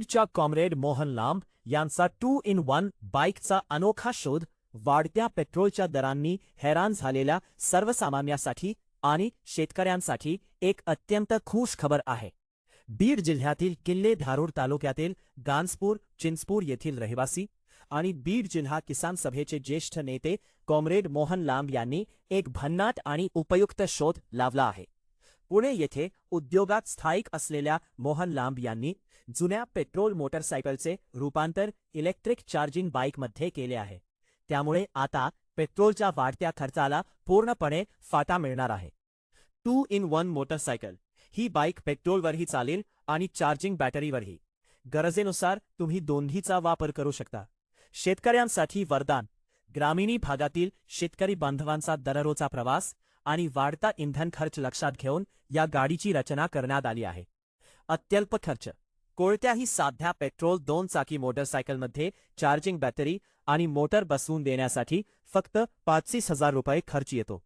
बीडच्या कॉम्रेड मोहन लांब यांचा 2-in-1 बाईकचा अनोखा शोध वाढत्या पेट्रोलच्या दरांनी हैराण झालेल्या सर्वसामान्यासाठी आणि शेतकऱ्यांसाठी एक अत्यंत खुश खबर आहे। बीड जिल्ह्यातील किल्ले धारूर तालुक्यातील गांजपूर चिंचपूर येथील रहिवासी आणि बीड जिल्हा किसान सभेचे ज्येष्ठ नेते कॉम्रेड मोहन लांब यांनी एक भन्नाट आणि उपयुक्त शोध लावला आहे। पुणे येथे उद्योगात स्थायिक असलेल्या मोहन लांब यांनी जुन्या पेट्रोल मोटरसायकलचे रूपांतर इलेक्ट्रिक चार्जिंग बाईकमध्ये केले आहे। त्यामुळे आता पेट्रोलच्या वाढत्या खर्चाला पूर्णपणे फाटा मिळणार आहे। 2-in-1 मोटरसायकल ही बाईक पेट्रोलवरही चालेल आणि चार्जिंग बॅटरीवरही। गरजेनुसार तुम्ही दोन्हीचा वापर करू शकता। शेतकऱ्यांसाठी वरदान। ग्रामीण भागातील शेतकरी बांधवांचा दररोजचा प्रवास आणि वाढता इंधन खर्च लक्षात घेऊन या गाडीची रचना करण्यात आली आहे। अत्यल्प खर्च। कोणत्याही साध्या पेट्रोल 2 चाकी मोटरसायकलमध्ये चार्जिंग बॅटरी आणि मोटर बसवून देण्यासाठी फक्त 35,000 रुपये खर्च येतो।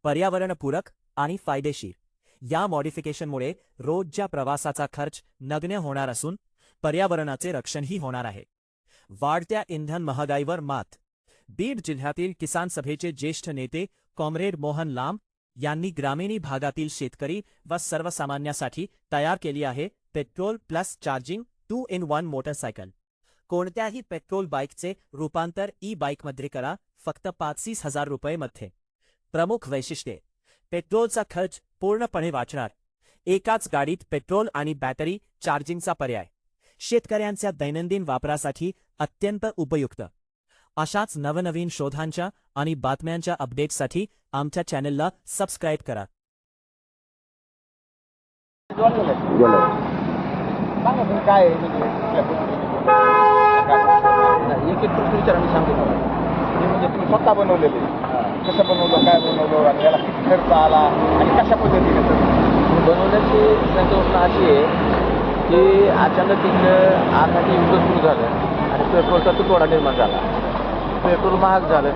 पर्यावरणपूरक आणि फायदेशीर। या मॉडिफिकेशनमुळे रोजच्या प्रवासाचा खर्च नगण्य होणार असून पर्यावरणाचे रक्षणही होणार आहे। वाढत्या इंधन महागाईवर मात। बीड जिल्ह्यातील किसान सभेचे ज्येष्ठ नेते कॉम्रेड मोहन लांब यांनी ग्रामीण भागातील शेतकरी व सर्वसामान्यासाठी तयार केली आहे petrol plus charging 2-in-1 motorcycle. कोणत्याही पेट्रोल बाईकचे रूपांतर ई बाईकमध्ये करा फक्त 35,000 रुपये मध्ये। प्रमुख वैशिष्ट्ये। पेट्रोलचा खर्च पूर्णपणे वाचणार। एकाच गाडीत पेट्रोल आणि बॅटरी चार्जिंगचा पर्याय। शेतकऱ्यांच्या दैनंदिन वापरासाठी अत्यंत उपयुक्त। अशाच नवनवीन शोधांच्या आणि बातम्यांच्या अपडेट्ससाठी आमच्या चॅनलला सबस्क्राईब करा। काय एक एक प्रश्न विचार आम्ही सांगतो हे म्हणजे तुम्ही स्वतः बनवलेले कसं बनवलं काय बनवलं आणि याला किती खर्च आला आणि कशा पद्धतीने बनवण्याची संकल्पना अशी आहे की अचानक एक आखाती युद्ध सुरू झालं आणि पेट्रोलचा तुटवडा निर्माण झाला। पेट्रोल महाग झालं।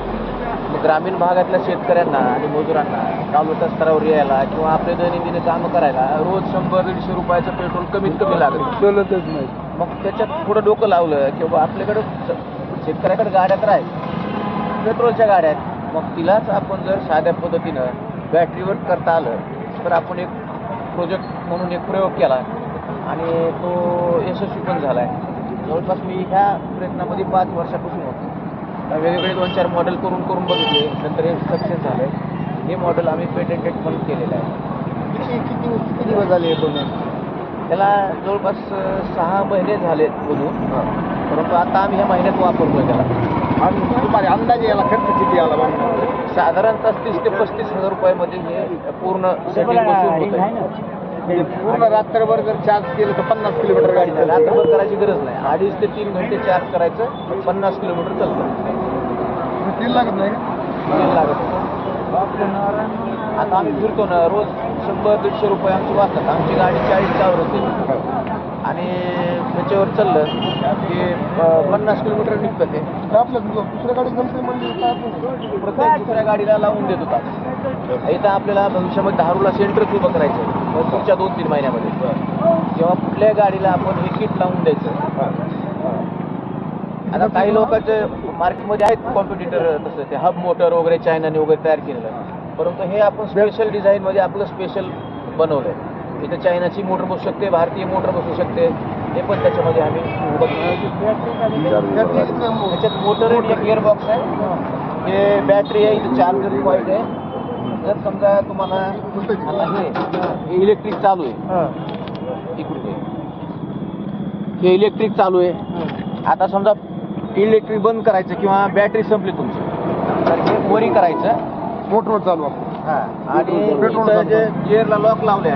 मग ग्रामीण भागातल्या शेतकऱ्यांना आणि मजुरांना तालुका स्तरावर यायला किंवा आपले दैनंदिन कामं करायला रोज 100-150 रुपयाचं पेट्रोल कमीत कमी लागतं। चलतच नाही। मग त्याच्यात थोडं डोकं लावलं की बाबा आपल्याकडं शेतकऱ्याकडे गाड्या तर आहेत, पेट्रोलच्या गाड्या आहेत, मग तिलाच आपण जर साध्या पद्धतीनं बॅटरीवर करता आलं तर आपण एक प्रोजेक्ट म्हणून एक प्रयोग केला आणि तो यशस्वी पण झाला आहे। जवळपास मी ह्या प्रयत्नामध्ये 5 वर्षापासून होतो। वेगवेगळे 2-4 मॉडेल करून बघितले, नंतर हे सक्सेस झालं। हे मॉडेल आम्ही पेटेंटेड पण केलेलं आहे। किती दिवस झाले हे बनवून? त्याला जवळपास 6 महिने झाले बनवून, परंतु आता आम्ही ह्या महिन्यात वापरतोय त्याला। आणि तुम्हाला अंदाजे याला खर्च किती आला बनवून? साधारणतः 30,000 ते 35,000 रुपयामध्ये हे पूर्ण सेटिंग बसून होतं। पूर्ण रात्रभर जर चार्ज केलं तर 50 किलोमीटर गाडी रात्रभर करायची गरज नाही। 2.5 ते 3 घंटे चार्ज करायचं, 50 किलोमीटर चालतं। तेल लागत नाही तेल लागत नाही। आता आम्ही फिरतो ना, रोज 100-150 रुपये आमचे वाचतात। आमची गाडी 40 होते आणि त्याच्यावर चाललं की 50 किलोमीटर निघतं ते। आपलं दुसऱ्या गाडी जमते म्हणजे प्रत्येक दुसऱ्या गाडीला लावून देत होता। इथं आपल्याला भविष्यामध्ये धारूला सेंटरच उभं करायचं पुढच्या 2-3 महिन्यामध्ये। जेव्हा कुठल्या गाडीला आपण हे किट लावून द्यायचं। आता काही लोकांचे मार्केटमध्ये आहेत कॉम्पिटिटर, तसं ते हब मोटर वगैरे चायनाने वगैरे तयार केलेलं, परंतु हे आपण स्पेशल डिझाईनमध्ये आपलं स्पेशल बनवलं आहे। इथं चायनाची मोटर बसू शकते, भारतीय मोटर बसू शकते, हे पण त्याच्यामध्ये आम्ही त्याच्यात मोटर आहे, एक गिअरबॉक्स आहे, हे बॅटरी आहे, इथं चार्जर पॉईंट आहे। जर समजा तुम्हाला आता हे इलेक्ट्रिक चालू आहे, इकडे हे इलेक्ट्रिक चालू आहे। आता समजा इलेक्ट्रिक बंद करायचं किंवा बॅटरी संपली तुमची तर हे वरी करायचं, मोटरवर चालू आणि पेट्रोल जे गिअरला लॉक लावले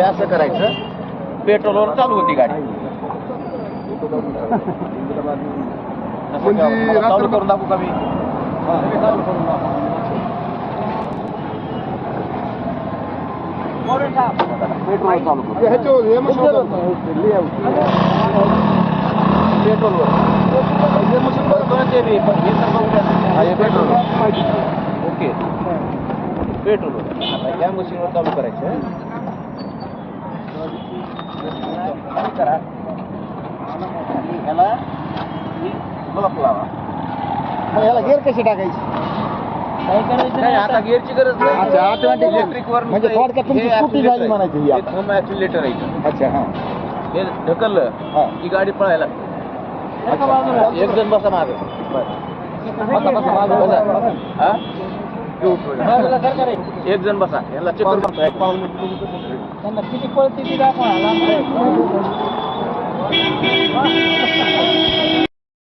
असं करायचं, पेट्रोलवर चालू होती गाडी। चालू करून दाखवू का मी? पेट्रोल चालू करू पेट्रोलवर पेट्रोल ओके पेट्रोलवर आता ह्या मशीनवर चालू करायचं। खाली करा आणि ह्याला ब्लॉक लावा. मग ह्याला गेअर कशी टाकायची? नाही आता गिअरची गरज नाही. अच्छा, automatic. इलेक्ट्रिकवर म्हणजे थोडक्यात तुमची स्कूटी झाली म्हणायची ही आता. होम ॲक्सिलेटर आहे इथं. अच्छा हां हे ढकललं हां की गाडी पळायला लागते. एक जण बसा मागं. हा? एक जण बसा याला चेक करून त्यांना किती पळते ती दाखवा.